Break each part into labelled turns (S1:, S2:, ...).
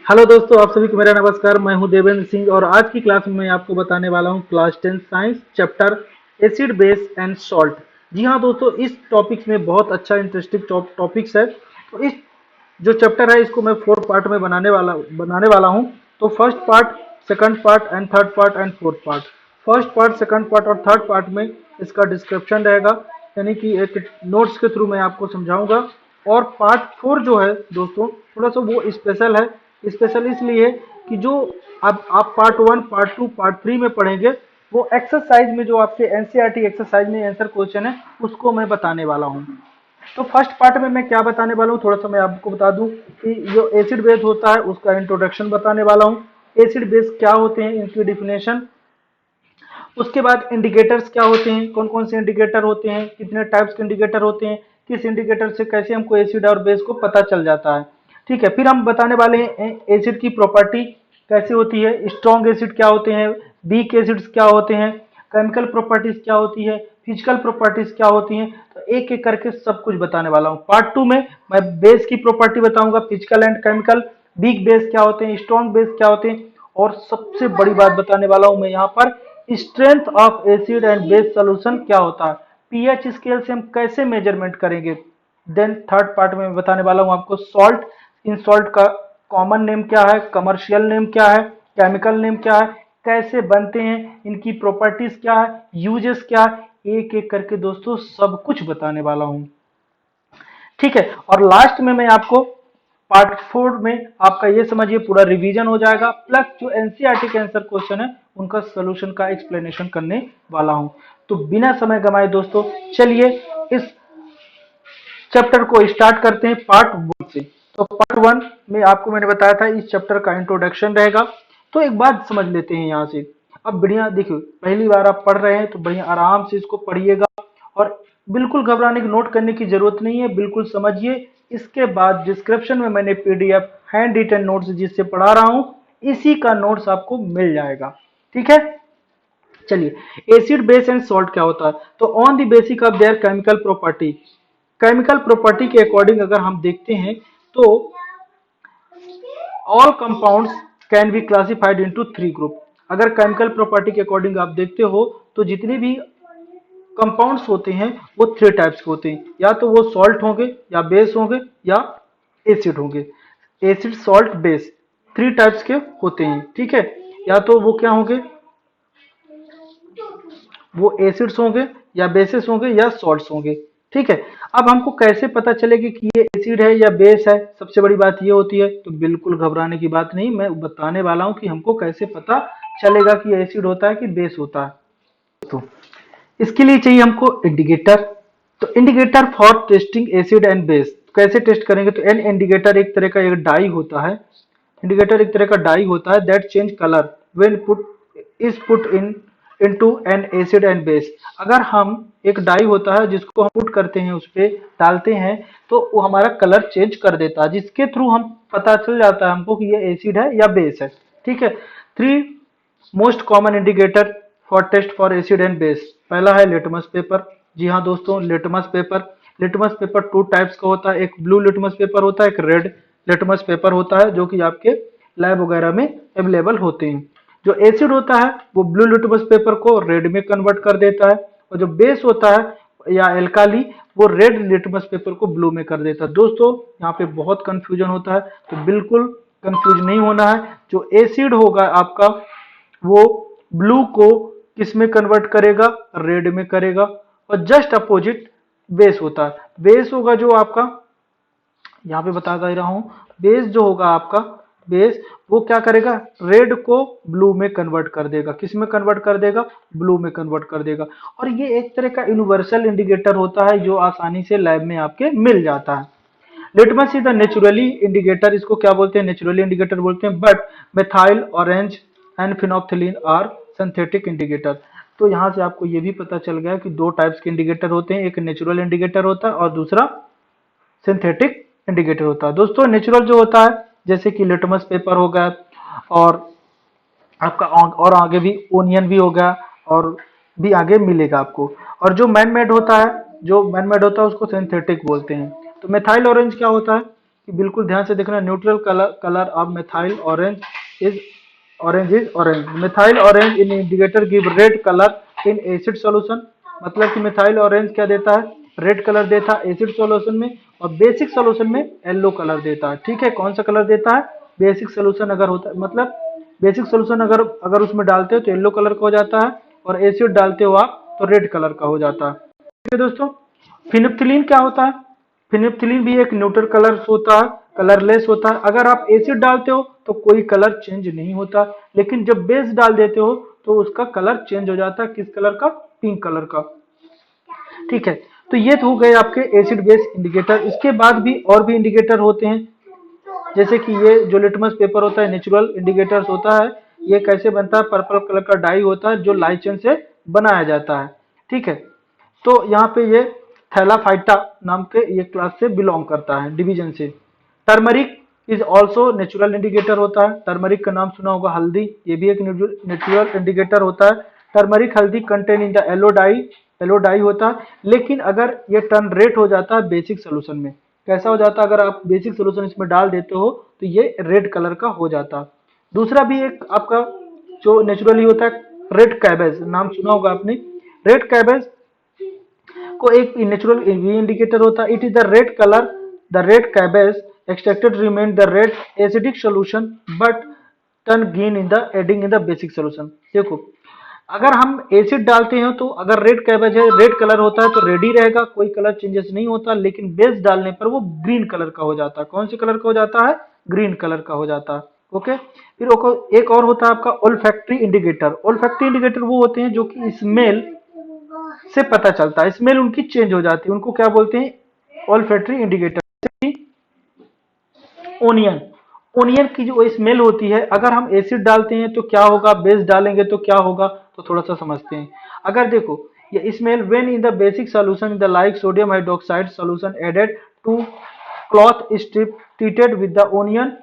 S1: Hello दोस्तों, आप सभी को मेरा नमस्कार। मैं हूं देवेंद्र सिंह और आज की क्लास में मैं आपको बताने वाला हूं class 10 science chapter acid base and salt. जी हां दोस्तों, इस टॉपिक्स में बहुत अच्छा इंटरेस्टिंग टॉपिक्स है। तो इस जो चैप्टर है इसको मैं 4 पार्ट में बनाने वाला हूं। तो first part, second part and third part and fourth part. First part, second part और थर्ड पार्ट में इसका डिस्क्रिप्शन रहेगा, यानी कि एक नोट्स के थ्रू मैं आपको समझाऊंगा। और पार्ट 4 जो है दोस्तों, थोड़ा सा वो स्पेशल है। स्पेशल इसलिए कि जो अब आप पार्ट 1, पार्ट 2, पार्ट 3 में पढ़ेंगे, वो एक्सरसाइज में जो आपसे एनसीईआरटी एक्सरसाइज में आंसर क्वेश्चन है उसको मैं बताने वाला हूँ। तो फर्स्ट पार्ट में मैं क्या बताने वाला हूँ, थोड़ा सा मैं आपको बता दूं कि जो एसिड बेस होता है उसका इंट्रोडक्शन बताने वाला हूँ। एसिड बेस क्या होते हैं, इनकी डिफिनेशन। उसके बाद इंडिकेटर्स क्या होते हैं, कौन कौन से इंडिकेटर होते हैं, कितने टाइप्स के इंडिकेटर होते हैं, किस इंडिकेटर से कैसे हमको एसिड और बेस को पता चल जाता है। ठीक है, फिर हम बताने वाले हैं एसिड की प्रॉपर्टी कैसे होती है, स्ट्रॉन्ग एसिड क्या होते हैं, वीक एसिड्स क्या होते हैं, केमिकल प्रॉपर्टीज क्या होती है, फिजिकल प्रॉपर्टीज क्या होती हैं। तो एक एक करके सब कुछ बताने वाला हूँ। पार्ट 2 में मैं बेस की प्रॉपर्टी बताऊंगा, physical and chemical, weak base क्या होते हैं, स्ट्रॉन्ग बेस क्या होते हैं, और सबसे बड़ी बात बताने वाला हूं मैं यहाँ पर, strength of acid and base solution क्या होता है, पीएच स्केल से हम कैसे मेजरमेंट करेंगे। देन थर्ड पार्ट में मैं बताने वाला हूं आपको सॉल्ट। इन सॉल्ट का कॉमन नेम क्या है, कमर्शियल नेम क्या है, केमिकल नेम क्या है, कैसे बनते हैं, इनकी प्रॉपर्टीज क्या है, यूजेस क्या है, एक एक करके दोस्तों सब कुछ बताने वाला हूं। ठीक है, और लास्ट में मैं आपको पार्ट 4 में आपका ये समझिए पूरा रिवीजन हो जाएगा, प्लस जो एनसीईआरटी के आंसर क्वेश्चन है उनका सोल्यूशन का एक्सप्लेनेशन करने वाला हूं। तो बिना समय गंवाए दोस्तों, चलिए इस चैप्टर को स्टार्ट करते हैं पार्ट 1 से। तो पार्ट 1 में आपको मैंने बताया था इस चैप्टर का इंट्रोडक्शन रहेगा। तो एक बात समझ लेते हैं यहाँ से। अब बढ़िया देखिए, पहली बार आप पढ़ रहे हैं तो बढ़िया आराम से इसको पढ़िएगा और बिल्कुल घबराने की, नोट करने की जरूरत नहीं है, बिल्कुल समझिए। इसके बाद डिस्क्रिप्शन में मैंने पीडीएफ हैंड रिटन नोट्स जिससे पढ़ा रहा हूं, इसी का नोट्स आपको मिल जाएगा। ठीक है, चलिए एसिड बेस एंड सॉल्ट क्या होता है। तो on the basic of their chemical property, chemical property के अकॉर्डिंग अगर हम देखते हैं तो all compounds can be classified into 3 group. अगर केमिकल प्रॉपर्टी के अकॉर्डिंग आप देखते हो तो जितने भी कंपाउंड्स होते हैं वो 3 टाइप्स के होते हैं, या तो वो सॉल्ट होंगे, या बेस होंगे, या एसिड होंगे। एसिड, सॉल्ट, बेस 3 टाइप्स के होते हैं। ठीक है, या तो वो क्या होंगे, वो एसिड्स होंगे, या बेसिस होंगे, या सॉल्ट्स होंगे। ठीक है, अब हमको कैसे पता चलेगी कि ये एसिड है या बेस है, सबसे बड़ी बात ये होती है। तो बिल्कुल घबराने की बात नहीं, मैं बताने वाला हूं कि हमको कैसे पता चलेगा कि ये एसिड होता है कि बेस होता है। तो इसके लिए चाहिए हमको इंडिकेटर। तो indicator for testing acid and base, कैसे टेस्ट करेंगे, तो एन इंडिकेटर एक तरह का एक डाई होता है। इंडिकेटर एक तरह का डाई होता है that change colour when put is put in into an acid and base. अगर हम, एक डाई होता है जिसको हम पुट करते हैं, उस पर डालते हैं, तो वो हमारा कलर चेंज कर देता है, जिसके थ्रू हम पता चल जाता है हमको कि ये एसिड है या बेस है। ठीक है, 3 most common indicator for test for acid and base. पहला है लिटमस पेपर। जी हाँ दोस्तों, litmus paper. Litmus paper 2 types का होता है, एक ब्लू लिटमस पेपर होता है, एक रेड लिटमस पेपर होता है, जो कि आपके लैब वगैरह में अवेलेबल होते हैं। जो एसिड होता है वो ब्लू लिटमस पेपर को रेड में कन्वर्ट कर देता है, और जो बेस होता है या एल्काली, वो रेड लिटमस पेपर को ब्लू में कर देता है। दोस्तों यहाँ पे बहुत कंफ्यूजन होता है, तो बिल्कुल कंफ्यूज नहीं होना है। जो एसिड होगा आपका, वो ब्लू को किस में कन्वर्ट करेगा, रेड में करेगा। और जस्ट अपोजिट बेस होता है। बेस होगा जो आपका, यहाँ पे बता दे रहा हूं, बेस जो होगा आपका, बेस वो क्या करेगा, रेड को ब्लू में कन्वर्ट कर देगा। किस में कन्वर्ट कर देगा, ब्लू में कन्वर्ट कर देगा। और ये एक तरह का यूनिवर्सल इंडिकेटर होता है जो आसानी से लैब में आपके मिल जाता है। Litmus is the naturally indicator, इसको क्या बोलते हैं, नेचुरली इंडिकेटर बोलते हैं। But methyl, orange and phenolphthalein are synthetic indicator. तो यहाँ से आपको ये भी पता चल गया कि 2 टाइप्स के इंडिकेटर होते हैं, एक नेचुरल इंडिकेटर होता है और दूसरा सिंथेटिक इंडिकेटर होता है। दोस्तों नेचुरल जो होता है, जैसे कि लिटमस पेपर हो गया, और आपका और आगे भी ओनियन भी हो गया, और भी आगे मिलेगा आपको। और जो मैन मेड होता है, जो मैन मेड होता है उसको सिंथेटिक बोलते हैं। तो मेथाइल ऑरेंज क्या होता है, कि बिल्कुल ध्यान से देखना, neutral colour of methyl is orange. Methyl orange in indicator give red colour in acid solution. मतलब कि मिथाइल ऑरेंज क्या देता है, रेड कलर देता है एसिड सॉल्यूशन में, और बेसिक सॉल्यूशन में येलो कलर देता है। ठीक है, कौन सा कलर देता है, बेसिक सॉल्यूशन अगर होता है, मतलब बेसिक सॉल्यूशन अगर अगर उसमें डालते हो तो येलो कलर का हो जाता है, और एसिड डालते हो आप तो रेड कलर का हो जाता है। ठीक है दोस्तों, फिनोप्थिलीन क्या होता है, फिनोप्थिलीन भी एक न्यूट्रल कलर होता है, कलरलेस होता है। अगर आप एसिड डालते हो तो कोई कलर चेंज नहीं होता, लेकिन जब बेस डाल देते हो तो उसका कलर चेंज हो जाता है, किस कलर का, पिंक कलर का। ठीक है, तो ये तो हो गए आपके एसिड बेस इंडिकेटर। इसके बाद भी और भी इंडिकेटर होते हैं, जैसे कि ये जो लिटमस पेपर होता है नेचुरल इंडिकेटर्स होता है। ये कैसे बनता है, पर्पल कलर का डाई होता है जो लाइचेन से बनाया जाता है। ठीक है, तो यहाँ पे ये थैलाफाइटा नाम के ये क्लास से बिलोंग करता है, डिवीजन से। Turmeric is also natural indicator होता है। टर्मरिक का नाम सुना होगा, हल्दी, ये भी एक नेचुरल इंडिकेटर होता है। टर्मरिक हल्दी contain in the yellow die होता है, लेकिन अगर ये टर्न रेड हो जाता है बेसिक सोल्यूशन में, कैसा हो जाता है, अगर आप बेसिक सोल्यूशन इसमें डाल देते हो तो ये रेड कलर का हो जाता है। दूसरा भी एक आपका जो नेचुरली होता है, रेड कैबेज, नाम सुना होगा आपने। रेड कैबेज को एक नेचुरल इंडिकेटर होता है। It is the red colour, the red cabbage extracted remain the red acidic solution but turn green in the adding in the basic solution. देखो, अगर हम एसिड डालते हैं तो अगर रेड कैबेज है, रेड कलर होता है तो रेड ही रहेगा, कोई कलर चेंजेस नहीं होता, लेकिन बेस डालने पर वो ग्रीन कलर का हो जाता है। कौन से कलर का हो जाता है, ग्रीन कलर का हो जाता है। ओके, फिर एक और होता है आपका ओल्फैक्टरी इंडिकेटर। ओल्फैक्टरी इंडिकेटर वो होते हैं जो कि स्मेल से पता चलता है, स्मेल उनकी चेंज हो जाती है, उनको क्या बोलते हैं, ओल्फैक्टरी इंडिकेटर। ओनियन, ओनियन की जो स्मेल होती है, अगर हम एसिड डालते हैं तो क्या होगा, बेस डालेंगे तो क्या होगा, तो थोड़ा सा समझते हैं। अगर देखो, ये smell when in the basic solution in the like sodium hydroxide solution added to cloth strip treated with the onion,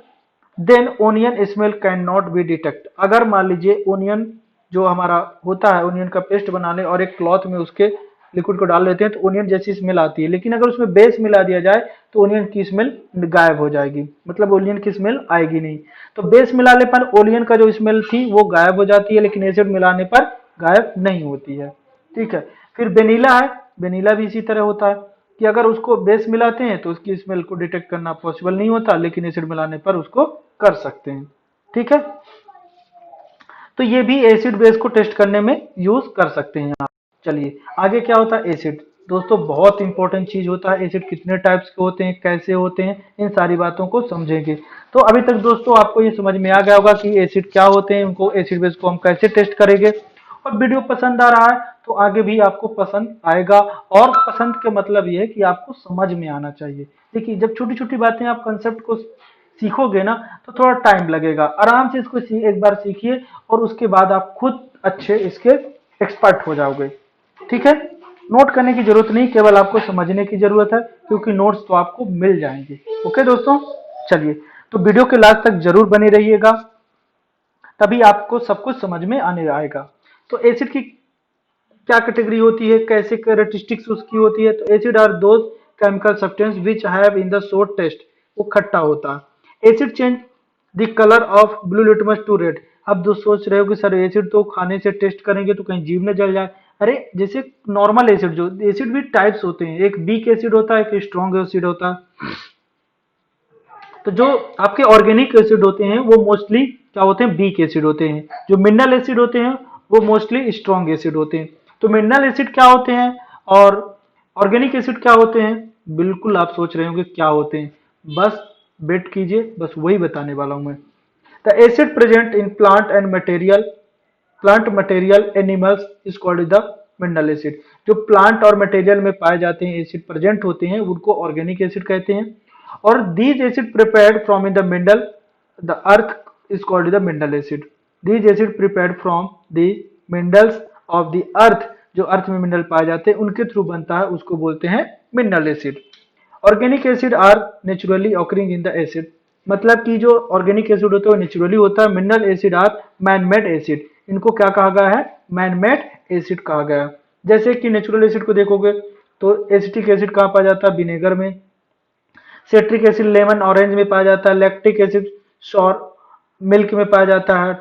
S1: then onion smell can not be detect. अगर मान लीजिए ओनियन जो हमारा होता है, ओनियन का पेस्ट बनाने और एक क्लॉथ में उसके लिक्विड को डाल लेते हैं तो ओनियन जैसी स्मेल आती है, लेकिन अगर उसमें बेस मिला दिया जाए तो ओनियन की स्मेल गायब हो जाएगी, मतलब ओनियन की स्मेल आएगी नहीं। तो बेस मिलाने पर ओनियन का जो स्मेल थी वो गायब हो जाती है, लेकिन एसिड मिलाने पर गायब नहीं होती है। ठीक है, फिर वेनिला है, वेनिला भी इसी तरह होता है कि अगर उसको बेस मिलाते हैं तो उसकी स्मेल को डिटेक्ट करना पॉसिबल नहीं होता, लेकिन एसिड मिलाने पर उसको कर सकते हैं। ठीक है, तो ये भी एसिड बेस को टेस्ट करने में यूज कर सकते हैं आप। चलिए आगे क्या होता है, एसिड। दोस्तों बहुत इंपॉर्टेंट चीज होता है, एसिड कितने टाइप्स के होते हैं, कैसे होते हैं, इन सारी बातों को समझेंगे। तो अभी तक दोस्तों आपको ये समझ में आ गया होगा कि एसिड क्या होते हैं, उनको एसिड बेस को हम कैसे टेस्ट करेंगे। और वीडियो पसंद आ रहा है तो आगे भी आपको पसंद आएगा, और पसंद का मतलब ये है कि आपको समझ में आना चाहिए। देखिए, जब छोटी छोटी बातें आप कंसेप्ट को सीखोगे ना तो थोड़ा टाइम लगेगा, आराम से इसको एक बार सीखिए और उसके बाद आप खुद अच्छे इसके एक्सपर्ट हो जाओगे। ठीक है, नोट करने की जरूरत नहीं, केवल आपको समझने की जरूरत है, क्योंकि नोट्स तो आपको मिल जाएंगे। ओके दोस्तों, चलिए, तो वीडियो के लास्ट तक जरूर बने रहिएगा, तभी आपको सब कुछ समझ में आने आएगा। तो एसिड की क्या कैटेगरी होती है, कैसे कैरेक्टरिस्टिक्स उसकी होती है, तो acid are those chemical substance which have in the sour test, वो खट्टा होता है। Acid change the colour of blue litmus to red. अब दोस्त सोच रहे हो कि सर एसिड तो खाने से टेस्ट करेंगे तो कहीं जीभ न जल जाए। अरे जैसे नॉर्मल एसिड, जो एसिड भी टाइप्स होते हैं, एक वीक एसिड होता है, एक स्ट्रॉन्ग एसिड होता है। तो जो आपके ऑर्गेनिक एसिड होते हैं वो मोस्टली क्या होते हैं, वीक एसिड होते हैं। जो मिनरल एसिड होते हैं वो मोस्टली स्ट्रॉन्ग एसिड होते हैं। तो मिनरल एसिड क्या होते हैं और ऑर्गेनिक एसिड क्या होते हैं, बिल्कुल आप सोच रहे होंगे क्या होते हैं, बस वेट कीजिए, बस वही बताने वाला हूं मैं। The acid present in plant material animals is called the mineral acid. जो प्लांट और मटेरियल में पाए जाते हैं एसिड प्रेजेंट होते हैं उनको ऑर्गेनिक एसिड कहते हैं। और these acid prepared from in the mineral the earth is called the mineral acid। these acid prepared from the minerals of the earth, जो अर्थ में मिनरल पाए जाते हैं उनके थ्रू बनता है, उसको बोलते हैं mineral acid. Organic acid are naturally occurring in the acid, मतलब कि जो ऑर्गेनिक एसिड होता है वो नेचुरली होता है। Mineral acid are man made acid, इनको क्या कहा गया है, मैन मेड एसिड कहा गया है। जैसे कि नेचुरल एसिड को देखोगे तो एसिटिक एसिड कहाँ पाया जाता है, विनेगर में। सिट्रिक एसिड लेमन ऑरेंज में पाया जाता है, लैक्टिक एसिड सॉर मिल्क में पाया जाता है,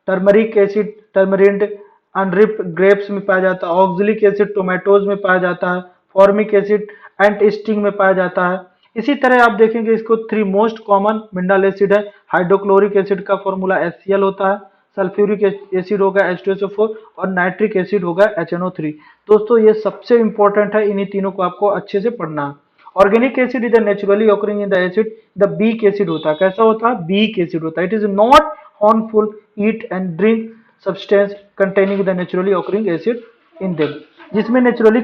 S1: टर्मरिक एसिड टर्मरिंड अनरिप ग्रेप्स में पाया जाता है, ऑक्जेलिक एसिड टोमेटोज में पाया जाता है, फॉर्मिक एसिड एंट स्टिंग में पाया जाता है। इसी तरह आप देखेंगे इसको three most common mineral acid है। हाइड्रोक्लोरिक एसिड का फॉर्मूला HCl होता है, सल्फ्यूरिक एसिड होगा H2SO4 और नाइट्रिक एसिड होगा HNO3। दोस्तों ये सबसे इंपॉर्टेंट है, इन्हीं तीनों को आपको अच्छे से पढ़ना है। Organic acid is naturally occurring in the acid, the beak acid होता है। कैसा होता है? बीक एसिड होता है। It is not harmful, eat and drink substance containing the naturally occurring acid in them. जिसमें नेचुरली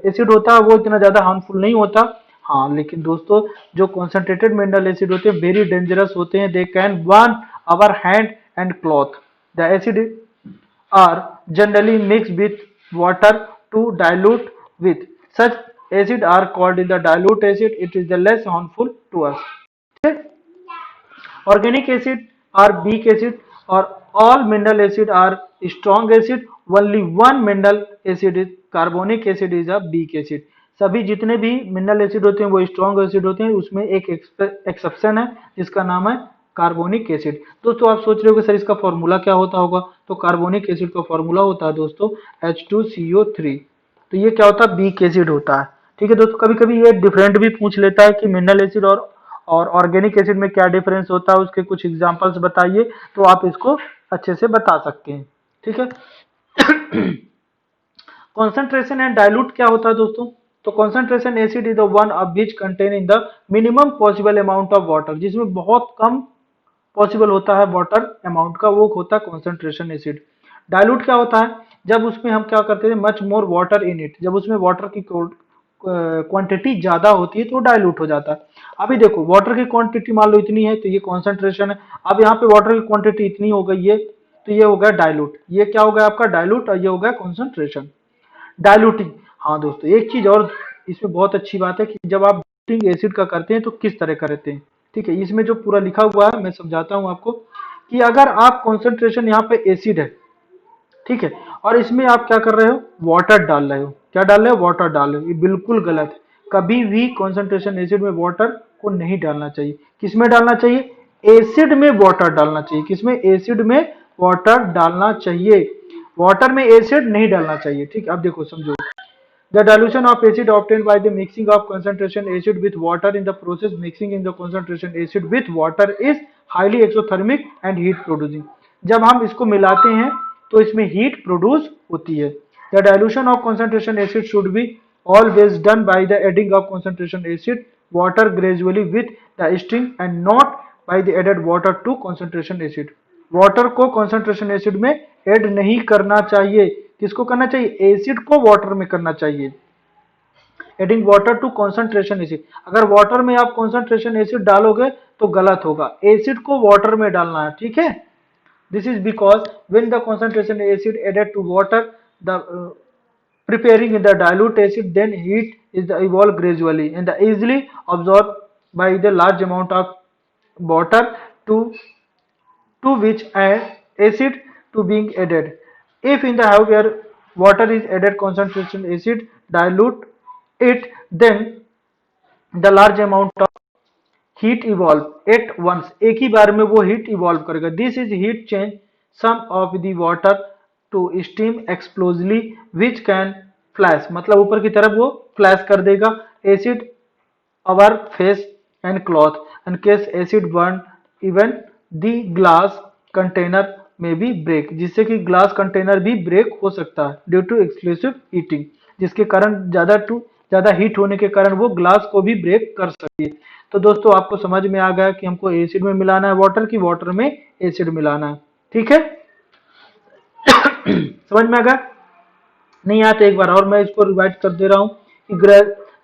S1: एसिड होता है वो इतना ज्यादा हार्मफुल नहीं होता। हाँ, लेकिन दोस्तों जो कॉन्सेंट्रेटेड मिनरल एसिड होते हैं वेरी डेंजरस होते हैं, they can burn our hand and cloth. The acid are generally mixed with water to dilute with. Such acid are called in the dilute acid. It is the less harmful to us. Organic acid are weak acid or all mineral acid are strong acid. Only one mineral acid is carbonic acid is a weak acid. सभी जितने भी mineral acid होते हैं वो strong acid होते हैं, उसमें एक एक्सेप्शन है जिसका नाम है कार्बोनिक एसिड। दोस्तों आप सोच रहे हो कि सर इसका फॉर्मूला क्या होता होगा, तो कार्बोनिक एसिड का फॉर्मूला होता है दोस्तों H2CO3। तो ये क्या होता है? वीक एसिड होता है। ठीक है दोस्तों, कभी कभी ये डिफरेंट भी पूछ लेता है कि मिनरल एसिड और ऑर्गेनिक एसिड में क्या डिफरेंस होता है, उसके कुछ एग्जांपल्स बताइए, तो आप इसको अच्छे से बता सकते हैं। ठीक है। कॉन्सेंट्रेशन एंड डाइल्यूट क्या होता है दोस्तों? तो concentration acid is the one of which contain in the minimum possible amount of water, जिसमें बहुत कम पॉसिबल होता है वाटर अमाउंट का, वो होता है कॉन्सेंट्रेशन एसिड। डाइल्यूट क्या होता है? जब उसमें हम क्या करते हैं, much more water in it, जब उसमें वाटर की क्वांटिटी ज्यादा होती है तो डाइल्यूट हो जाता है। अभी देखो वाटर की क्वांटिटी मान लो इतनी है तो ये कॉन्सेंट्रेशन है। अब यहाँ पे वाटर की क्वांटिटी इतनी हो गई है तो ये हो गया डाइल्यूट, ये क्या हो गया आपका डाइल्यूट, और ये हो गया कॉन्सेंट्रेशन। डाइल्यूटिंग, हाँ दोस्तों एक चीज और इसमें बहुत अच्छी बात है कि जब आप डाइल्यूटिंग एसिड का करते हैं तो किस तरह करते हैं। ठीक है, इसमें जो पूरा लिखा हुआ है मैं समझाता हूं आपको कि अगर आप कॉन्सेंट्रेशन यहाँ पे एसिड है, ठीक है, और इसमें आप क्या कर रहे हो, वाटर डाल रहे हो। क्या डाल रहे हो? वाटर डाल रहे हो। ये बिल्कुल गलत है। कभी भी कॉन्सेंट्रेशन एसिड में वाटर को नहीं डालना चाहिए। किसमें डालना चाहिए? एसिड में वाटर डालना चाहिए। किसमें? एसिड में वाटर डालना चाहिए, वाटर में एसिड नहीं डालना चाहिए। ठीक, अब देखो समझो। The dilution of acid obtained by the mixing of concentration acid with water in the process mixing in the concentration acid with water is highly exothermic and heat producing। जब हम इसको मिलाते हैं तो इसमें हीट प्रोड्यूस होती है। The dilution of concentration acid should be always done by the adding of concentration acid water gradually with the stirring and not by the added water to concentration acid। Water को concentration acid में add नहीं करना चाहिए। किसको करना चाहिए? Acid को water में करना चाहिए। Adding water to concentration acid, अगर वाटर में आप कॉन्सेंट्रेशन एसिड डालोगे तो गलत होगा, एसिड को वाटर में डालना है। ठीक है, this is because when the concentration acid added to water the preparing in the dilute acid then heat is the evolve gradually and the easily absorbed by the large amount of water to which acid to being added. If in the however water is added concentration acid dilute it, then the large amount of heat evolve at once, एक ही बार में वो heat evolve करेगा। This is heat change some of the water to steam explosively which can flash, मतलब ऊपर की तरफ वो flash कर देगा acid our face and cloth in case acid burn even the glass container may be break, जिससे कि glass container भी ब्रेक हो सकता है ड्यू टू एक्सप्लोसिव हीटिंग, जिसके कारण ज्यादा हीट होने के कारण वो ग्लास को भी ब्रेक कर सकती है। तो दोस्तों आपको समझ में आ गया कि हमको एसिड में मिलाना है वाटर की, वाटर में एसिड मिलाना है। ठीक है, समझ में आ गया? नहीं आया तो एक बार और मैं इसको रिवाइज कर दे रहा हूं कि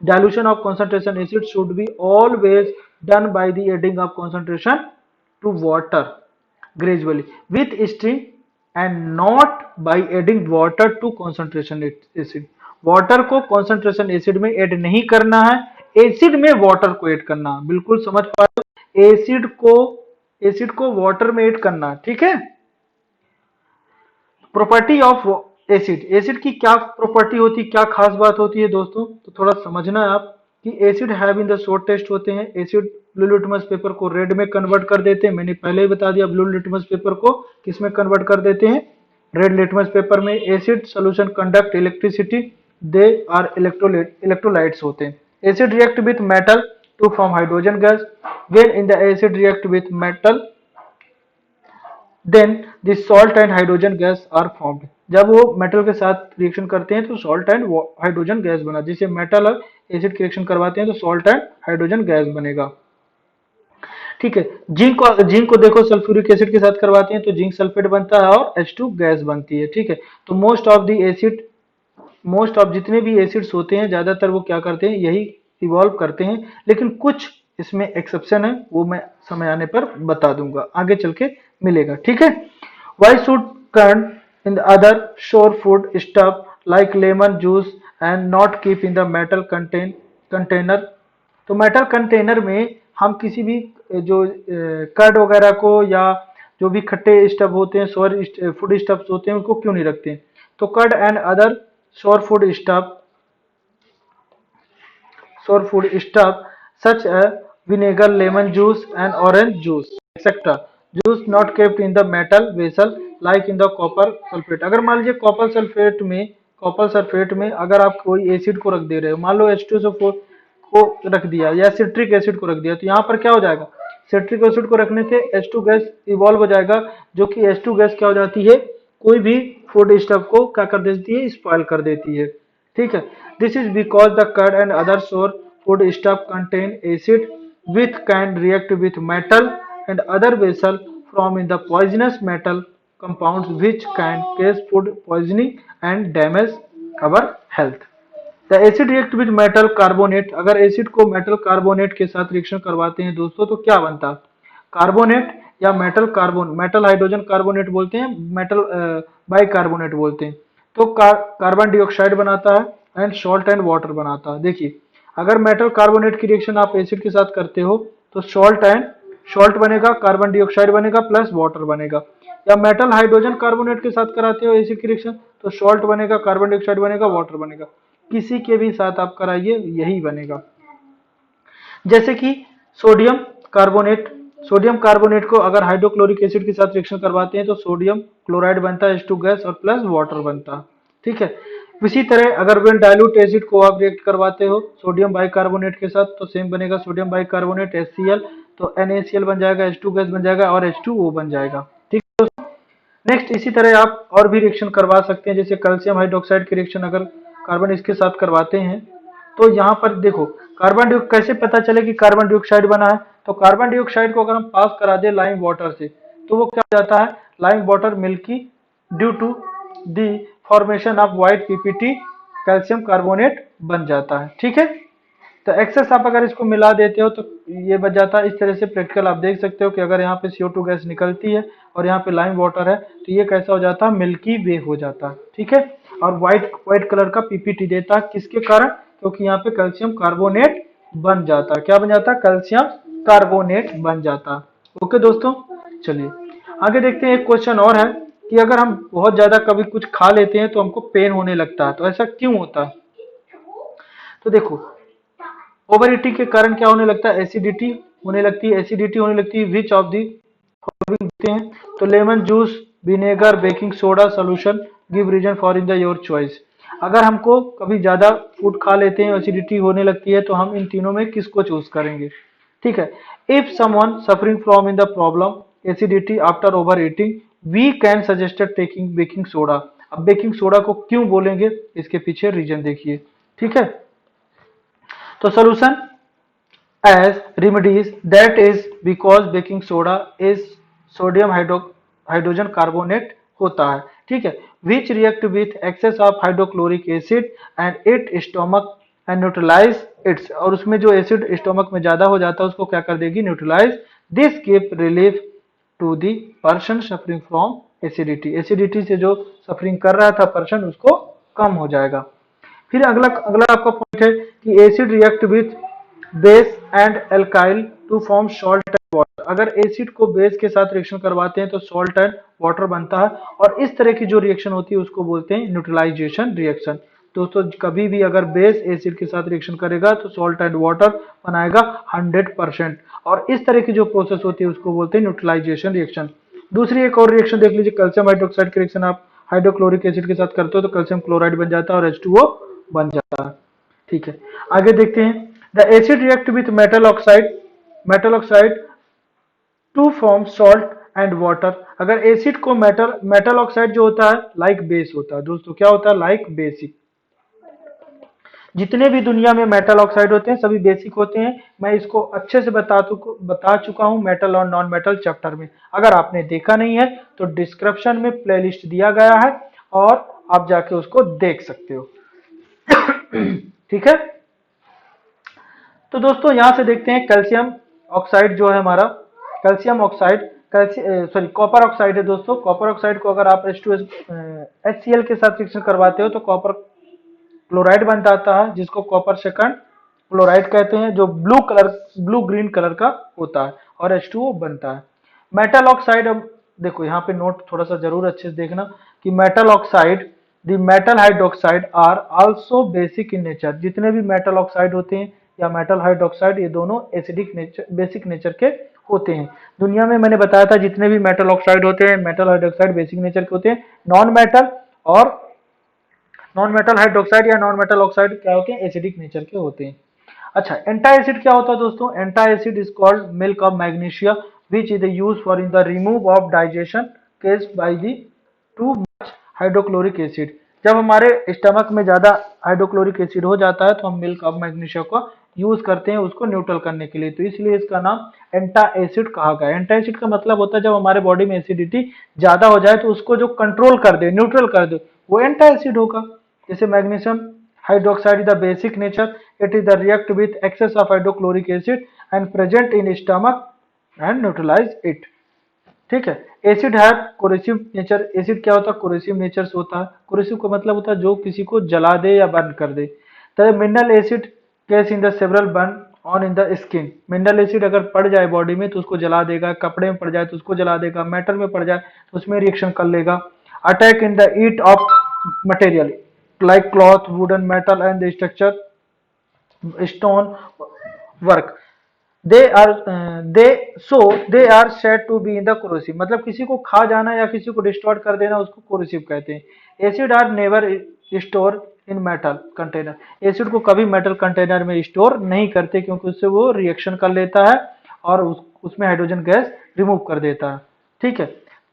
S1: dilution of concentration acid should be always done by the adding of concentration to water gradually with stirring and not by adding water to concentration acid। Water को concentration acid में ऐड नहीं करना है, acid में water को add करना है। बिल्कुल समझ पा रहे हो, एसिड को वाटर में ऐड करना है। ठीक है। प्रॉपर्टी ऑफ एसिड, एसिड की क्या प्रॉपर्टी होती है, क्या खास बात होती है दोस्तों, तो थोड़ा समझना है आप। कि acid have in the short test होते हैं। एसिड ब्लू लिटमस पेपर को रेड में कन्वर्ट कर देते हैं। मैंने पहले ही बता दिया ब्लू लिटमस पेपर को किस में कन्वर्ट कर देते हैं, रेड लिटमस पेपर में। Acid solution conduct electricity, they are electrolytes होते हैं। Acid react with metal to form hydrogen gas, when in the acid react with metal then the salt and hydrogen gas are formed। जब वो metal के साथ reaction करते हैं तो salt and hydrogen gas बना, जिसे मेटल और एसिड की रिएक्शन करवाते हैं तो सॉल्ट एंड हाइड्रोजन गैस बनेगा। ठीक है, जिंक को देखो सल्फ्यूरिक एसिड के साथ करवाते हैं तो जिंक सल्फेट बनता है और H2 गैस बनती है। ठीक है, तो मोस्ट ऑफ जितने भी एसिड्स होते हैं ज्यादातर वो क्या करते हैं, यही इवॉल्व करते हैं, लेकिन कुछ इसमें एक्सेप्शन है, वो मैं समय आने पर बता दूंगा, आगे चल के मिलेगा। ठीक है, वाई शुड कर्न इन the other sure food stuff like lemon juice and not keep in the metal container. तो मेटल कंटेनर में हम किसी भी जो कर्ड वगैरह को या जो भी खट्टे स्टफ होते हैं, सोर फूड स्टफ्स होते हैं, उनको क्यों नहीं रखते हैं? तो curd and other sour food stuff such as vinegar, lemon juice and orange juice etc. juice not kept in the metal vessel like in the copper sulfate। अगर मान लीजिए कॉपर सल्फेट में अगर आप कोई एसिड को रख दे रहे हो, मान लो H2SO4 को रख दिया या सिट्रिक एसिड को रख दिया, तो यहाँ पर क्या हो जाएगा, सिट्रिक एसिड को रखने से H2 गैस इवॉल्व हो जाएगा, जो कि H2 गैस क्या हो जाती है, कोई भी फूड स्टफ को क्या कर देती है, स्पॉइल कर देती है। ठीक है, this is because the curd and other sour food stuff contain acid with can react with metal and other vessel from in the poisonous metal compounds which can cause food poisoning and damage our health. The acid react with metal carbonate. अगर acid को metal carbonate के साथ reaction करवाते हैं दोस्तों तो क्या बनता है, कार्बोनेट या मेटल हाइड्रोजन कार्बोनेट बोलते हैं, मेटल बाइकार्बोनेट बोलते हैं। तो कार्बन डाइऑक्साइड बनाता है एंड सॉल्ट एंड वाटर बनाता है। देखिए, अगर मेटल कार्बोनेट की रिएक्शन आप एसिड के साथ करते हो तो सॉल्ट बनेगा, कार्बन डाइऑक्साइड बनेगा प्लस वाटर बनेगा। या मेटल हाइड्रोजन कार्बोनेट के साथ कराते हो एसिड की रिएक्शन तो सॉल्ट बनेगा, कार्बन डाइऑक्साइड बनेगा, वाटर बनेगा। किसी के भी साथ आप कराइए यही बनेगा। जैसे कि सोडियम कार्बोनेट को अगर हाइड्रोक्लोरिक एसिड के साथ रिएक्शन करवाते हैं तो सोडियम क्लोराइड बनता है, H2 गैस और प्लस वाटर बनता है। ठीक है, इसी तरह अगर वेन डाइल्यूट एसिड को आप रिएक्ट करवाते हो सोडियम बाइकार्बोनेट के साथ तो सेम बनेगा, सोडियम बाइकार्बोनेट HCl तो NaCl बन जाएगा, H2 गैस बन जाएगा और H2O बन जाएगा। ठीक है, नेक्स्ट इसी तरह आप और भी रिएक्शन करवा सकते हैं, जैसे कैल्शियम हाइड्रोक्साइड की रिएक्शन अगर कार्बन इसके साथ करवाते हैं तो यहाँ पर देखो कैसे पता चले कि कार्बन डाइऑक्साइड बना है, तो कार्बन डाइऑक्साइड को अगर हम पास करा दे लाइम वाटर से तो वो क्या हो जाता है, lime water milky due to the formation of white PPT calcium carbonate बन जाता है। ठीक है, तो एक्सेस आप अगर इसको मिला देते हो तो ये बच जाता है। इस तरह से प्रैक्टिकल आप देख सकते हो कि अगर यहाँ पे CO2 गैस निकलती है और यहाँ पे लाइम वाटर है तो ये कैसा हो जाता है, मिल्की वे हो जाता है। ठीक है, और व्हाइट कलर का PPT देता है, किसके कारण, क्योंकि यहाँ पे कैल्शियम कार्बोनेट बन जाता है। क्या बन जाता है, कैल्शियम कार्बोनेट बन जाता है। ओके दोस्तों, चलिए आगे देखते हैं। एक क्वेश्चन और है कि अगर हम बहुत ज्यादा कभी कुछ खा लेते हैं तो हमको पेन होने लगता है, तो ऐसा क्यों होता है? तो देखो, ओवर ईटिंग के कारण क्या होने लगता है, एसिडिटी होने लगती है। विच ऑफ दी फॉलोइंग देते हैं, तो lemon juice, vinegar, baking soda solution, give reason for in the your choice. अगर हमको कभी ज्यादा फूड खा लेते हैं, एसिडिटी होने लगती है, तो हम इन तीनों में किसको चूज करेंगे? ठीक है, if someone suffering from in the problem acidity after over eating we can suggested taking baking soda. अब बेकिंग सोडा को क्यों बोलेंगे, इसके पीछे रीजन देखिए। ठीक है, तो solution as remedies, that is because baking soda is sodium hydrogen carbonate होता है। ठीक है, which react with excess of hydrochloric acid and it stomach and neutralize its, और उसमें जो एसिड स्टोमक में ज्यादा हो जाता है उसको क्या कर देगी, neutralise. This give relief to the person suffering from acidity से जो सफरिंग कर रहा था पर्सन उसको कम हो जाएगा। फिर अगला आपका पॉइंट है कि acid react with base and alkyl to form salt and water. अगर एसिड को बेस के साथ रिएक्शन करवाते हैं तो सॉल्ट एंड वाटर बनता है, और इस तरह की जो रिएक्शन होती है उसको बोलते हैं न्यूट्रलाइजेशन रिएक्शन। दोस्तों कभी भी अगर बेस एसिड के साथ रिएक्शन करेगा तो सॉल्ट एंड वाटर बनाएगा 100%। और इस तरह की जो प्रोसेस होती है उसको बोलते हैं न्यूट्रलाइजेशन रिएक्शन। दूसरी एक और रिएक्शन देख लीजिए, कैल्शियम हाइड्रोक्साइड की रिएक्शन आप हाइड्रोक्लोरिक एसिड के साथ करते हो तो कैल्शियम क्लोराइड बन जाता है और H2O बन जाता है। ठीक है, आगे देखते हैं। The acid react with metal oxide to form salt and water. अगर एसिड को मेटल ऑक्साइड जो होता है लाइक बेस होता है दोस्तों, क्या होता है, लाइक बेसिक। जितने भी दुनिया में मेटल ऑक्साइड होते हैं सभी बेसिक होते हैं। मैं इसको अच्छे से बता चुका हूं मेटल और नॉन मेटल चैप्टर में। अगर आपने देखा नहीं है तो डिस्क्रिप्शन में प्लेलिस्ट दिया गया है और आप जाके उसको देख सकते हो। ठीक है, तो दोस्तों यहां से देखते हैं कैल्शियम ऑक्साइड जो है हमारा, कैल्शियम ऑक्साइड कॉपर ऑक्साइड है दोस्तों। कॉपर ऑक्साइड को अगर आप HCl के साथ रिएक्शन करवाते हो तो कॉपर क्लोराइड बन जाता है, जिसको कॉपर सेकंड क्लोराइड कहते हैं, जो ब्लू ग्रीन कलर का होता है और H2O बनता है। मेटल ऑक्साइड, अब देखो यहाँ पे नोट थोड़ा सा जरूर अच्छे से देखना कि metal oxide the metal hydroxide are also basic in nature. जितने भी मेटल ऑक्साइड होते हैं या मेटल हाइड्रोक्साइड ये दोनों एसिडिक नेचर बेसिक नेचर के होते हैं। दुनिया में मैंने बताया था जितने भी मेटल ऑक्साइड होते हैं मेटल हाइड्रोक्साइड बेसिक नेचर के होते हैं। नॉन मेटल हाइड्रोक्साइड या नॉन मेटल ऑक्साइड क्या होते हैं, एसिडिक नेचर के होते हैं। अच्छा, एंटा एसिड क्या होता है दोस्तों? Antacid is called milk of magnesia which is use for in the remove of digestion caused by the too much hydrochloric acid. जब हमारे स्टमक में ज्यादा हाइड्रोक्लोरिक एसिड हो जाता है तो हम मिल्क ऑफ मैग्नीशिया का यूज करते हैं उसको न्यूट्रल करने के लिए, तो इसलिए इसका नाम एंटा एसिड कहा गया है। एंटा एसिड का मतलब होता है जब हमारे बॉडी में एसिडिटी ज्यादा हो जाए तो उसको जो कंट्रोल कर दे, न्यूट्रल कर दे, वो एंटा एसिड होगा। जैसे magnesium hydroxide is the basic nature, it is the react with excess of hydrochloric acid and present in stomach and neutralize it। ठीक है, एसिड है कोरेसिव नेचर। एसिड क्या होता है? कोरेसिव नेचर से होता है। कोरेसिव का मतलब होता है जो किसी को जला दे या बर्न कर दे। तो mineral acid case in the several burn on in the skin. Mineral acid अगर पड़ जाए बॉडी में तो उसको जला देगा, कपड़े में पड़ जाए तो उसको जला देगा, मेटल में पड़ जाए तो उसमें रिएक्शन कर लेगा। Attack in the eat of material like cloth, wooden, metal and the structure stone work, they are said to be in the corrosive। मतलब किसी को खा जाना या किसी को डिस्टॉर्ट कर देना उसको कोरोसिव कहते हैं। Acid are never store in metal container. Acid को कभी मेटल कंटेनर में स्टोर नहीं करते क्योंकि उससे वो रिएक्शन कर लेता है और उसमें हाइड्रोजन गैस रिमूव कर देता है। ठीक है,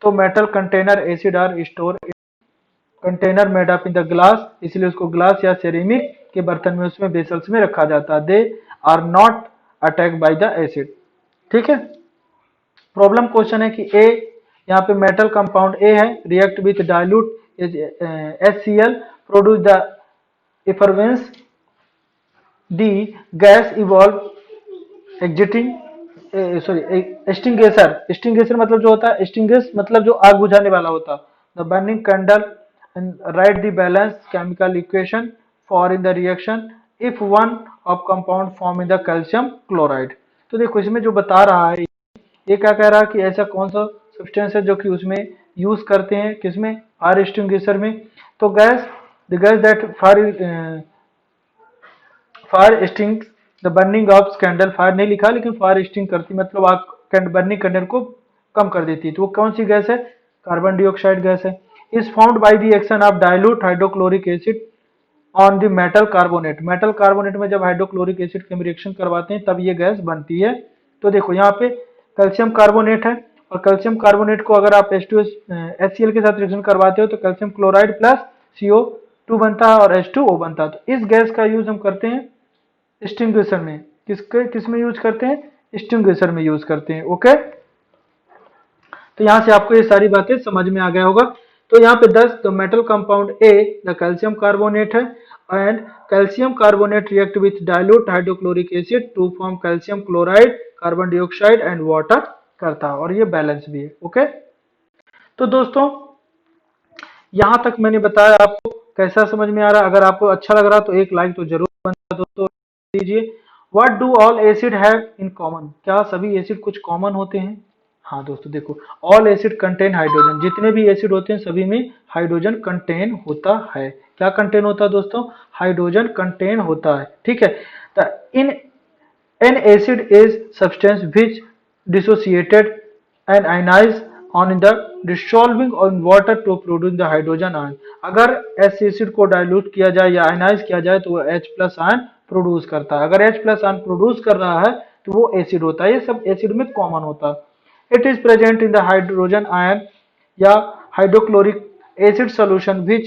S1: तो metal container acid are store container made up in the glass, इसलिए उसको ग्लास या सेरेमिक के बर्तन में उसमें बेसल्स में रखा जाता है। They are not attack by the acid. ठीक है, प्रॉब्लम क्वेश्चन है कि ए यहाँ पे मेटल कंपाउंड ए है, react with dilute HCl produce the effervescence, the gas evolve exiting extinguisher मतलब जो होता है, एक्सटिंग्विश मतलब जो आग बुझाने वाला होता है। The burning candle and write the balanced chemical equation for in the reaction if one of compound form in the calcium chloride। तो देखो इसमें जो बता रहा है ये क्या कह रहा है कि ऐसा कौन सा सब्सटेंस है जो कि उसमें यूज करते हैं, किसमें, फायर एक्सटिंग्विशर में। तो the gas that fire extinguish the burning of candle, fire नहीं लिखा लेकिन फायर एक्सटिंग करती मतलब आग बर्निंग कैंडल को कम कर देती है। तो वो कौन सी गैस है? कार्बन डाइऑक्साइड गैस है। is formed by the action of dilute hydrochloric acid on the metal carbonate। Metal carbonate में जब हाइड्रोक्लोरिक एसिड के रिएक्शन करवाते हैं तब ये गैस बनती है। तो देखो यहाँ पे कैल्शियम कार्बोनेट है और कैल्शियम कार्बोनेट को अगर आप HCl के साथ रिएक्शन करवाते हो तो कैल्शियम क्लोराइड प्लस CO2 बनता है और H2O बनता है। तो इस गैस का यूज हम करते हैं एक्सटिंग्विशर में। किस में यूज करते हैं? एक्सटिंग्विशर में यूज करते हैं। ओके, तो यहाँ से आपको ये सारी बातें समझ में आ गया होगा। तो यहाँ पे 10 तो metal compound A the calcium carbonate है and calcium carbonate react with dilute hydrochloric acid to form calcium chloride, carbon dioxide and water करता है और ये बैलेंस भी है। ओके, तो दोस्तों यहाँ तक मैंने बताया, आपको कैसा समझ में आ रहा है? अगर आपको अच्छा लग रहा तो एक लाइक तो जरूर बनता दोस्तों दीजिए। What do all acid have in common? क्या सभी एसिड कुछ कॉमन होते हैं? हाँ दोस्तों देखो, ऑल एसिड कंटेन हाइड्रोजन, जितने भी एसिड होते हैं सभी में हाइड्रोजन कंटेन होता है। क्या कंटेन होता है दोस्तों? हाइड्रोजन कंटेन होता है। ठीक है, तो in an acid is substance which dissociated and ionise on the dissolving on water to produce the hydrogen ion. अगर एस एसिड को डाइल्यूट किया जाए या आयनाइज किया जाए तो वो H प्लस आयन प्रोड्यूस करता है। अगर H प्लस आयन प्रोड्यूस कर रहा है तो वो एसिड होता है। ये सब एसिड में कॉमन होता है। It is present in the hydrogen ion या hydrochloric acid solution which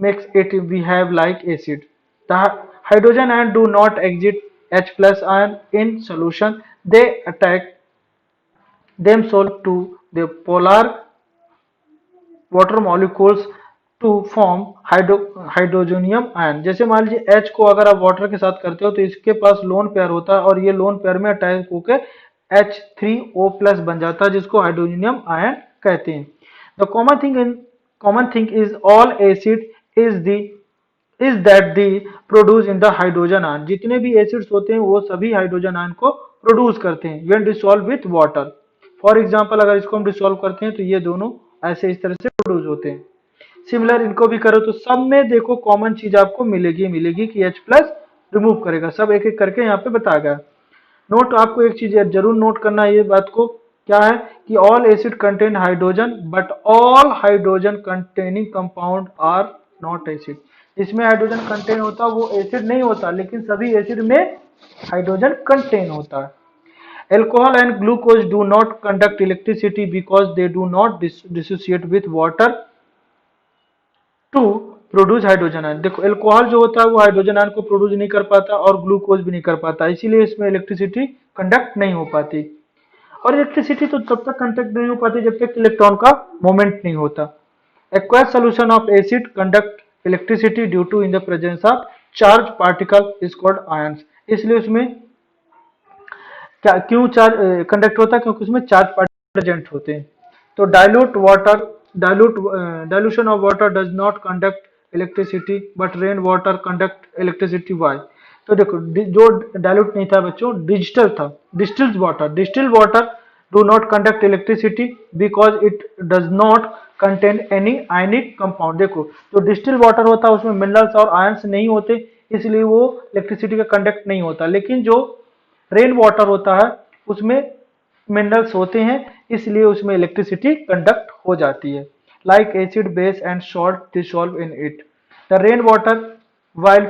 S1: makes it behave like acid. The hydrogen ion do not exit H plus ion in solution. They attack themselves to the polar water molecules to form hydrogenium ion. जैसे मान लीजिए H को अगर आप water के साथ करते हो तो इसके पास लोन पेयर होता है और ये लोन पेयर में अटैच होकर H3O प्लस बन जाता है जिसको हाइड्रोजनियम आयन कहते हैं। The common thing is all acid is that the produce in the hydrogen ion. जितने भी एसिड्स होते हैं वो सभी हाइड्रोजन आयन को प्रोड्यूस करते हैं when dissolve with water. For example अगर इसको हम डिसॉल्व करते हैं तो ये दोनों ऐसे इस तरह से प्रोड्यूस होते हैं। सिमिलर इनको भी करो तो सब में देखो कॉमन चीज आपको मिलेगी कि H प्लस रिमूव करेगा। सब एक एक करके यहाँ पे बताया गया। नोट, आपको एक चीज जरूर नोट करना है ये बात को, क्या है कि all acid contain hydrogen but all hydrogen containing compound are not acid. इसमें हाइड्रोजन कंटेन होता है वो एसिड नहीं होता, लेकिन सभी एसिड में हाइड्रोजन कंटेन होता है। Alcohol and glucose do not conduct electricity because they do not dissociate with water to produce hydrogen ion। देखो एल्कोहल जो होता है वो हाइड्रोजन आयन को प्रोड्यूस नहीं कर पाता और ग्लूकोज भी नहीं कर पाता, इसीलिए इसमें इलेक्ट्रिसिटी कंडक्ट नहीं हो पाती। और इलेक्ट्रिसिटी तो तब तक कंडक्ट नहीं हो पाती जब तक इलेक्ट्रॉन का मोमेंट नहीं होता। Aqueous solution of acid conduct electricity due to in the presence of charge particle is called ions. इसलिए उसमें क्या क्यों चार्ज कंडक्ट होता है? क्योंकि उसमें चार्ज पार्टिकल प्रेजेंट होते हैं। तो dilution of water does not conduct electricity but rain water conduct electricity. Why? तो देखो जो डाइल्यूट नहीं था बच्चों, distilled water do not conduct electricity because it does not contain any ionic compound. देखो जो डिस्टिल वाटर होता है उसमें मिनरल्स और आयंस नहीं होते, इसलिए वो इलेक्ट्रिसिटी का कंडक्ट नहीं होता। लेकिन जो रेन वाटर होता है उसमें मिनरल्स होते हैं, इसलिए उसमें इलेक्ट्रिसिटी कंडक्ट हो जाती है। Like acid base and salt dissolve in it. The rain water while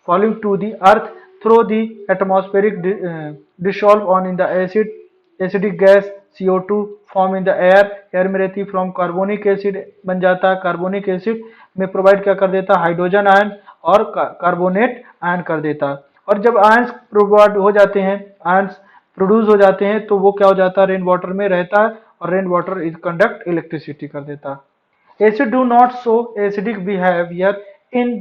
S1: falling to the earth through the atmospheric dissolve on in the acidic gas CO2 form in the air में रहती from carbonic acid बन जाता है। Carbonic acid में provide क्या कर देता है? हाइड्रोजन आयन और कार्बोनेट आयन कर देता है। और जब आयंस प्रोवाइड हो जाते हैं, आयंस प्रोड्यूस हो जाते हैं तो वो क्या हो जाता है? रेन वाटर में रहता है और rain water is conduct electricity कर देता है। Acid do not show acidic behaviour in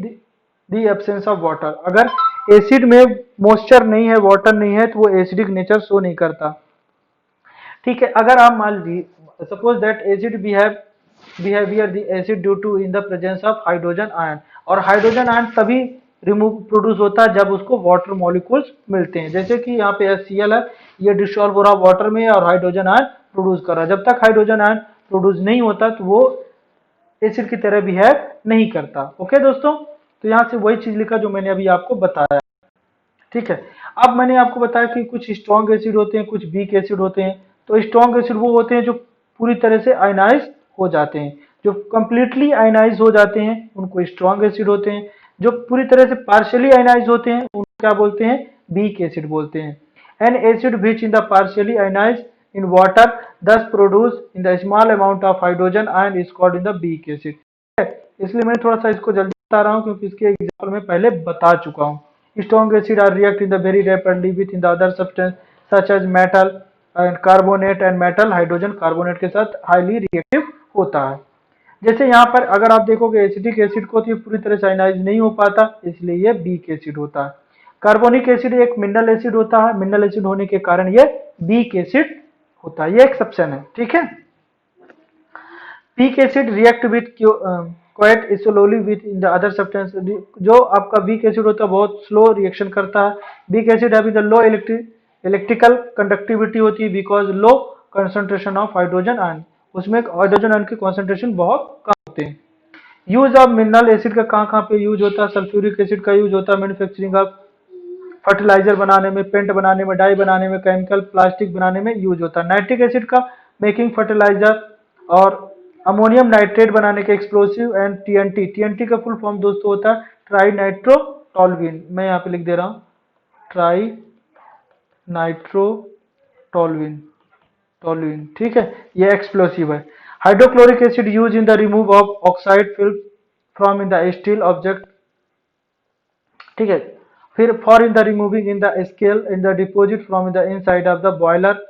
S1: the absence of water. अगर एसिड में मॉइस्चर नहीं है, वाटर नहीं है, तो वो एसिडिक नेचर शो नहीं करता। ठीक है, अगर आप मान लीजिए suppose that acid behaviour the acid due to in the presence of hydrogen ion. और हाइड्रोजन आयन तभी प्रोड्यूस होता है जब उसको वाटर मॉलिक्यूल्स मिलते हैं। जैसे कि यहाँ पे HCl है, ये डिसॉल्व हो रहा है वाटर में और हाइड्रोजन आयन प्रोड्यूस कर रहा है। जब तक हाइड्रोजन आयन प्रोड्यूस नहीं होता तो वो एसिड की तरह बिहेव नहीं करता। ओके दोस्तों, तो यहाँ से वही चीज लिखा जो मैंने अभी आपको बताया। ठीक है, अब मैंने आपको बताया कि कुछ स्ट्रॉन्ग एसिड होते हैं, कुछ वीक एसिड होते हैं। तो स्ट्रॉन्ग एसिड वो होते हैं जो पूरी तरह से आयनाइज हो जाते हैं। जो कंप्लीटली आयनाइज हो जाते हैं उनको स्ट्रॉन्ग एसिड होते हैं। जो पूरी तरह से पार्शियली आयनाइज होते हैं उनको क्या बोलते हैं? वीक एसिड बोलते हैं। An acid which in the partially ionise in water thus produce in the small amount of hydrogen ion is called in the weak acid। इसलिए मैं थोड़ा सा इसको जल्दी बता रहा हूँ क्योंकि इसके एग्जांपल में पहले बता चुका हूँ। Strong acid are react in the very rapidly with in the other substance such as metal and carbonate and metal hydrogen carbonate के साथ हाईली रिएक्टिव होता है। जैसे यहाँ पर अगर आप देखोगे एसिडिक एसिड को तो ये पूरी तरह से आयनाइज नहीं हो पाता, इसलिए ये वीक एसिड होता है। कार्बोनिक एसिड एक मिनरल एसिड होता है, मिनरल एसिड होने के कारण ये वीक एसिड होता है। ये एक्सेप्शन है। ठीक है, weak acid react with quite slowly with in the other substance. जो आपका वीक एसिड होता है बहुत स्लो रिएक्शन करता है। Weak acid having the low electrical conductivity होती है because low concentration of hydrogen ion, उसमें हाइड्रोजन आयन की कंसंट्रेशन बहुत कम होते हैं। यूज ऑफ मिनरल एसिड का कहाँ कहाँ पे यूज होता है? सल्फ्यूरिक एसिड का यूज होता है मैन्युफैक्चरिंग ऑफ फर्टिलाइजर बनाने में, पेंट बनाने में, डाई बनाने में, केमिकल प्लास्टिक बनाने में यूज होता है। नाइट्रिक एसिड का मेकिंग फर्टिलाइजर और अमोनियम नाइट्रेट बनाने के एक्सप्लोसिव एंड टीएनटी। टीएनटी का फुल फॉर्म दोस्तों होता है ट्राई नाइट्रोटोलुएन। मैं यहाँ पे लिख दे रहा हूँ ट्राई नाइट्रोटोलुएन, टोलुएन, ठीक है, ये एक्सप्लोसिव है। Hydrochloric acid use in the remove of oxide film from in the steel object, ठीक है। फिर for in the removing in the scale in the deposit from in the inside of the boiler.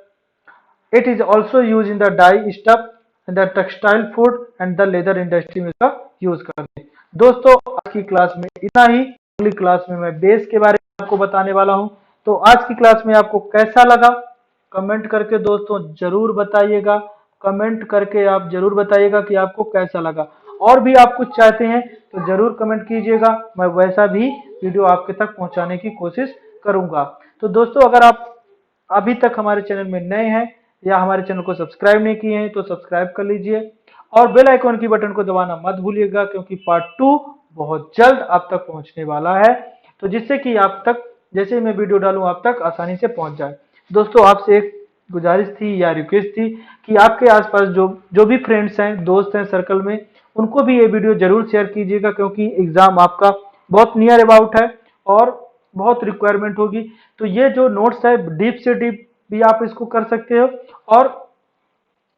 S1: It is also use in the die stuff in the textile food and the leather industry में इसका use करते हैं। दोस्तों आज की class में इतना ही। अगली क्लास में मैं बेस के बारे में आपको बताने वाला हूं। तो आज की क्लास में आपको कैसा लगा कमेंट करके दोस्तों जरूर बताइएगा। कमेंट करके आप जरूर बताइएगा कि आपको कैसा लगा। और भी आप कुछ चाहते हैं तो जरूर कमेंट कीजिएगा, मैं वैसा भी वीडियो आपके तक पहुंचाने की कोशिश करूंगा। तो दोस्तों अगर आप अभी तक हमारे चैनल में नए हैं या हमारे चैनल को सब्सक्राइब नहीं किए हैं तो सब्सक्राइब कर लीजिए और बेल आइकॉन की बटन को दबाना मत भूलिएगा, क्योंकि पार्ट 2 बहुत जल्द आप तक पहुंचने वाला है, तो जिससे कि आप तक जैसे मैं वीडियो डालूं आप तक आसानी से पहुंच जाए। दोस्तों आपसे एक गुजारिश थी या रिक्वेस्ट थी कि आपके आसपास जो भी फ्रेंड्स हैं, दोस्त हैं सर्कल में, उनको भी ये वीडियो जरूर शेयर कीजिएगा, क्योंकि एग्जाम आपका बहुत नियर अबाउट है और बहुत रिक्वायरमेंट होगी। तो ये जो नोट्स है डीप से डीप भी आप इसको कर सकते हो और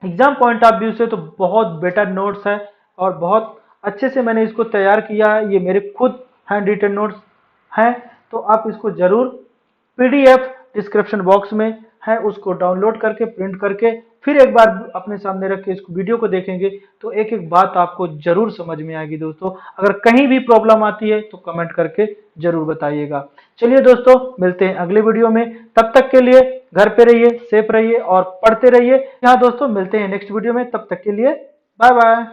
S1: एग्जाम पॉइंट ऑफ व्यू से तो बहुत बेटर नोट्स है और बहुत अच्छे से मैंने इसको तैयार किया है। ये मेरे खुद हैंड रिटन नोट्स हैं, तो आप इसको जरूर पीडीएफ डिस्क्रिप्शन बॉक्स में है उसको डाउनलोड करके प्रिंट करके फिर एक बार अपने सामने रख के इसको वीडियो को देखेंगे तो एक एक बात आपको जरूर समझ में आएगी। दोस्तों अगर कहीं भी प्रॉब्लम आती है तो कमेंट करके जरूर बताइएगा। चलिए दोस्तों मिलते हैं अगले वीडियो में, तब तक के लिए घर पे रहिए, सेफ रहिए और पढ़ते रहिए। हाँ दोस्तों मिलते हैं नेक्स्ट वीडियो में, तब तक के लिए बाय बाय।